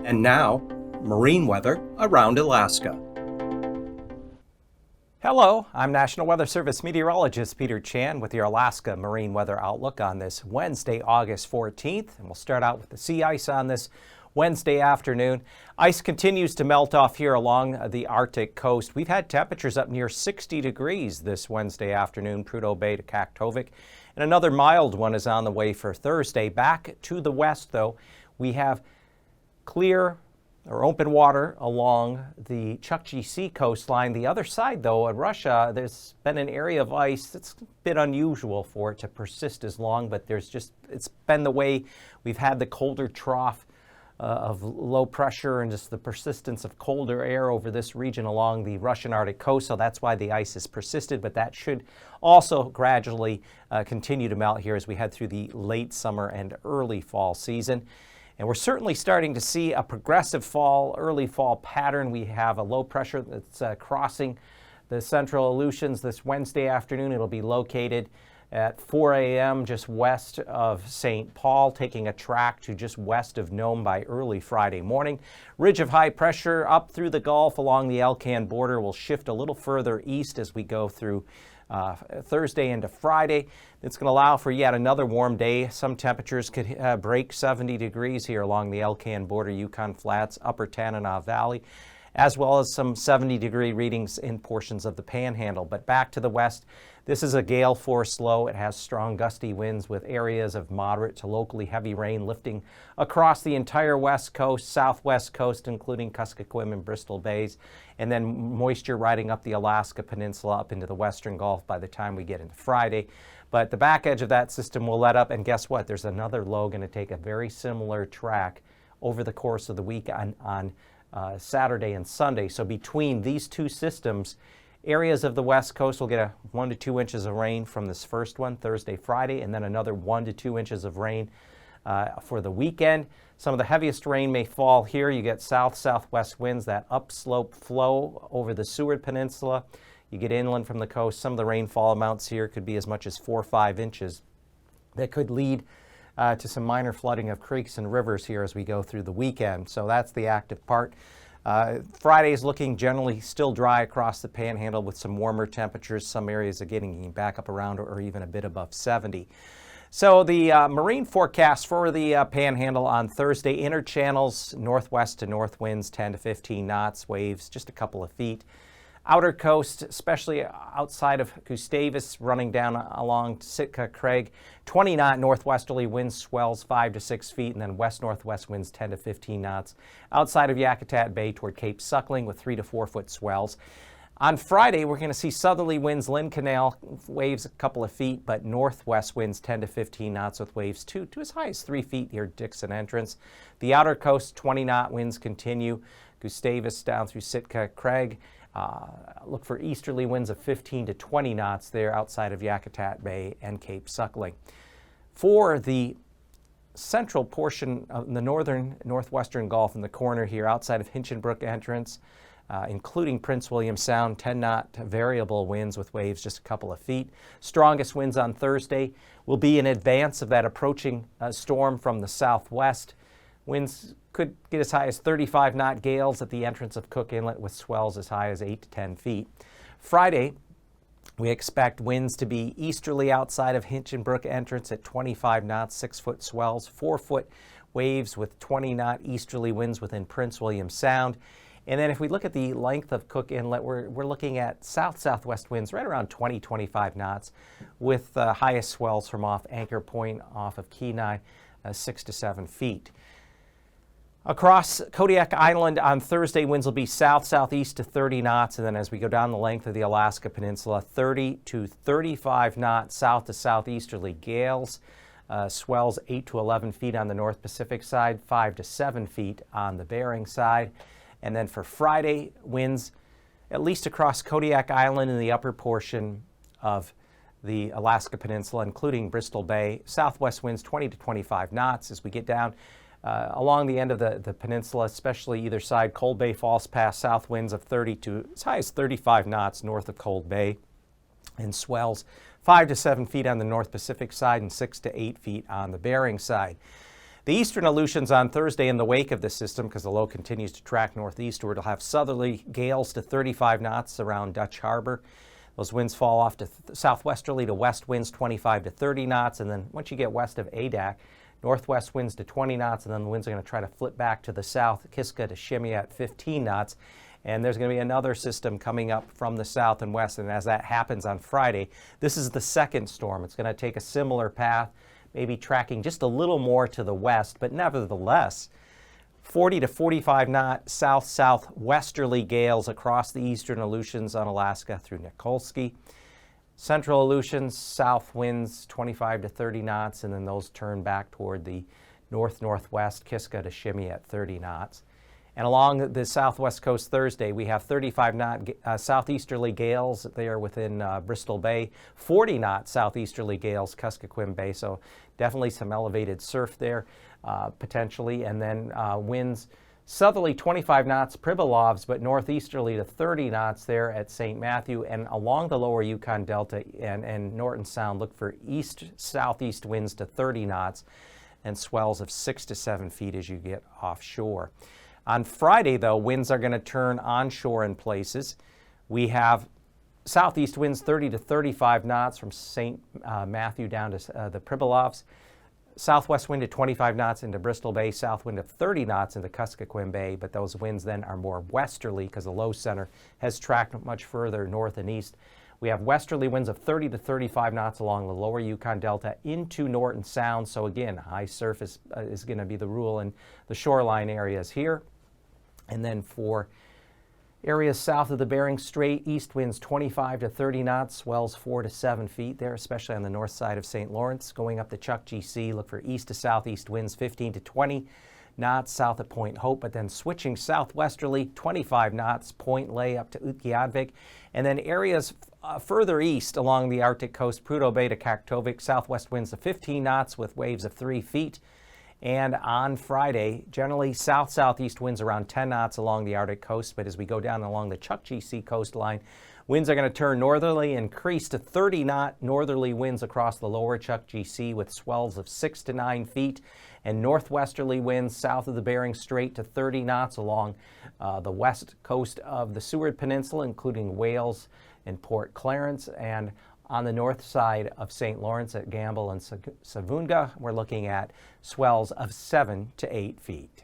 And now, marine weather around Alaska. Hello, I'm National Weather Service Meteorologist Peter Chan with your Alaska Marine Weather Outlook on this Wednesday, August 14th. And we'll start out with the sea ice on this Wednesday afternoon. Ice continues to melt off here along the Arctic coast. We've had temperatures up near 60 degrees this Wednesday afternoon, Prudhoe Bay to Kaktovik. And another mild one is on the way for Thursday. Back to the west, though, we have clear or open water along the Chukchi Sea coastline. The other side, though, of Russia, there's been an area of ice that's a bit unusual for it to persist as long, but it's been the way we've had the colder trough of low pressure and just the persistence of colder air over this region along the Russian Arctic coast, so that's why the ice has persisted, but that should also gradually continue to melt here as we head through the late summer and early fall season. And we're certainly starting to see a progressive fall, early fall pattern. We have a low pressure that's crossing the central Aleutians this Wednesday afternoon. It'll be located at 4 a.m. just west of St. Paul, taking a track to just west of Nome by early Friday morning. Ridge of high pressure up through the Gulf along the Alcan border will shift a little further east as we go through Thursday into Friday. It's going to allow for yet another warm day. Some temperatures could break 70 degrees here along the Alcan border, Yukon Flats, Upper Tanana Valley, as well as some 70-degree readings in portions of the Panhandle. But back to the west, this is a gale force low. It has strong gusty winds with areas of moderate to locally heavy rain lifting across the entire west coast, southwest coast, including Kuskokwim and Bristol Bays, and then moisture riding up the Alaska Peninsula up into the western Gulf by the time we get into Friday. But the back edge of that system will let up, and guess what? There's another low going to take a very similar track over the course of the week on Saturday and Sunday. So between these two systems, areas of the west coast will get 1 to 2 inches of rain from this first one, Thursday, Friday, and then another 1 to 2 inches of rain for the weekend. Some of the heaviest rain may fall here. You get south-southwest winds, that upslope flow over the Seward Peninsula. You get inland from the coast. Some of the rainfall amounts here could be as much as 4 or 5 inches. That could lead to some minor flooding of creeks and rivers here as we go through the weekend. So that's the active part. Friday is looking generally still dry across the Panhandle with some warmer temperatures. Some areas are getting back up around or even a bit above 70. So the marine forecast for the Panhandle on Thursday, inner channels, northwest to north winds 10 to 15 knots, waves just a couple of feet. Outer coast, especially outside of Gustavus, running down along Sitka Craig, 20-knot northwesterly winds, swells 5 to 6 feet, and then west-northwest winds 10 to 15 knots. Outside of Yakutat Bay toward Cape Suckling with 3 to 4 foot swells. On Friday, we're going to see southerly winds, Lynn Canal, waves a couple of feet, but northwest winds 10 to 15 knots with waves 2 to as high as 3 feet near Dixon Entrance. The outer coast, 20-knot winds continue. Gustavus down through Sitka Craig. Look for easterly winds of 15 to 20 knots there outside of Yakutat Bay and Cape Suckling. For the central portion of the northern northwestern Gulf in the corner here outside of Hinchinbrook Entrance, including Prince William Sound, 10-knot variable winds with waves just a couple of feet. Strongest winds on Thursday will be in advance of that approaching storm from the southwest. Winds could get as high as 35-knot gales at the entrance of Cook Inlet with swells as high as 8 to 10 feet. Friday, we expect winds to be easterly outside of Hinchinbrook Entrance at 25 knots, 6-foot swells, 4-foot waves with 20-knot easterly winds within Prince William Sound. And then if we look at the length of Cook Inlet, we're looking at south-southwest winds right around 20-25 knots with highest swells from off Anchor Point off of Kenai, 6 to 7 feet. Across Kodiak Island on Thursday, winds will be south-southeast to 30 knots, and then as we go down the length of the Alaska Peninsula, 30 to 35 knots south to southeasterly gales, swells 8 to 11 feet on the North Pacific side, 5 to 7 feet on the Bering side. And then for Friday, winds at least across Kodiak Island in the upper portion of the Alaska Peninsula, including Bristol Bay, southwest winds 20 to 25 knots as we get down along the end of the peninsula, especially either side. Cold Bay Falls Pass, south winds of 30 to as high as 35 knots north of Cold Bay, and swells 5 to 7 feet on the North Pacific side and 6 to 8 feet on the Bering side. The eastern Aleutians on Thursday in the wake of this system, because the low continues to track northeastward, will have southerly gales to 35 knots around Dutch Harbor. Those winds fall off to southwesterly to west winds 25 to 30 knots, and then once you get west of Adak, northwest winds to 20 knots, and then the winds are going to try to flip back to the south, Kiska to Shimei at 15 knots. And there's going to be another system coming up from the south and west, and as that happens on Friday, this is the second storm. It's going to take a similar path, maybe tracking just a little more to the west, but nevertheless, 40 to 45 knot south-southwesterly gales across the eastern Aleutians on Alaska through Nikolsky. Central Aleutians, south winds 25 to 30 knots, and then those turn back toward the north-northwest, Kiska to Shimei at 30 knots. And along the southwest coast Thursday, we have 35-knot southeasterly gales there within Bristol Bay, 40-knot southeasterly gales Kuskokwim Bay, so definitely some elevated surf there potentially. And then winds southerly 25 knots Pribilovs, but northeasterly to 30 knots there at St. Matthew. And along the lower Yukon Delta and Norton Sound, look for east-southeast winds to 30 knots and swells of 6 to 7 feet as you get offshore. On Friday, though, winds are going to turn onshore in places. We have southeast winds 30 to 35 knots from St. Matthew down to the Pribilovs. Southwest wind at 25 knots into Bristol Bay, south wind of 30 knots into Kuskokwim Bay, but those winds then are more westerly because the low center has tracked much further north and east. We have westerly winds of 30 to 35 knots along the lower Yukon Delta into Norton Sound. So again, high surf is going to be the rule in the shoreline areas here. And then for areas south of the Bering Strait, east winds 25 to 30 knots, swells 4 to 7 feet there, especially on the north side of St. Lawrence. Going up the Chuck GC, look for east to southeast winds 15 to 20 knots south of Point Hope, but then switching southwesterly 25 knots, Point Lay up to Utqiagvik. And then areas further east along the Arctic coast, Prudhoe Bay to Kaktovik, southwest winds of 15 knots with waves of 3 feet. And on Friday, generally south-southeast winds around 10 knots along the Arctic coast, but as we go down along the Chuck GC coastline, winds are going to turn northerly, increase to 30-knot northerly winds across the lower Chuck GC with swells of 6 to 9 feet, and northwesterly winds south of the Bering Strait to 30 knots along the west coast of the Seward Peninsula, including Wales and Port Clarence, and on the north side of St. Lawrence at Gamble and Savunga, we're looking at swells of 7 to 8 feet.